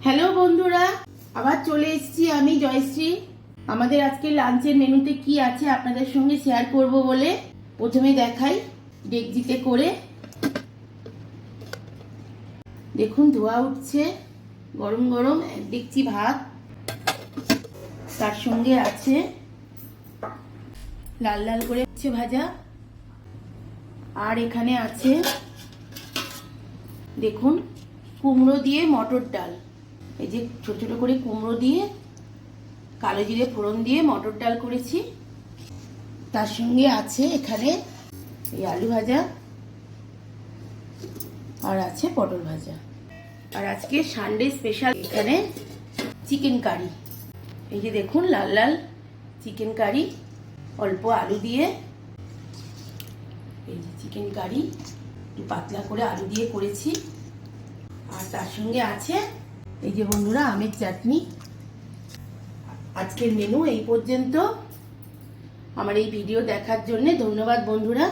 Hello বন্ধুরা, আবার চলে এসেছি আমি জয়শ্রী। আমাদের আজকে লাঞ্চের মেনুতে কি আছে আপনাদের সঙ্গে শেয়ার করব বলে প্রথমে দেখাই। ডেকচিতে করে দেখুন ধোয়া উঠছে, গরম গরম এক ডেকচি ভাত। তার সঙ্গে আছে লাল লাল করে উচ্ছে ভাজা, আর এখানে আছে দেখুন কুমড়ো দিয়ে মটর ডাল। এই যে ছোট ছোট করে কুমড়ো দিয়ে কালো জিরে ফোড়ন দিয়ে মটর ডাল করেছি। তার সঙ্গে আছে এখানে এই আলু ভাজা, আর আছে পটল ভাজা। আর আজকে সানডে স্পেশাল এখানে চিকেন কারি। এই যে দেখুন লাল লাল চিকেন কারি, অল্প আলু দিয়ে। এই যে চিকেন কারি একটু পাতলা করে আলু দিয়ে করেছি। আর তার সঙ্গে আছে এই যে বন্ধুরা আমের চাটনি। আজকের মেনু এই পর্যন্ত। আমার এই ভিডিও দেখার জন্য ধন্যবাদ বন্ধুরা।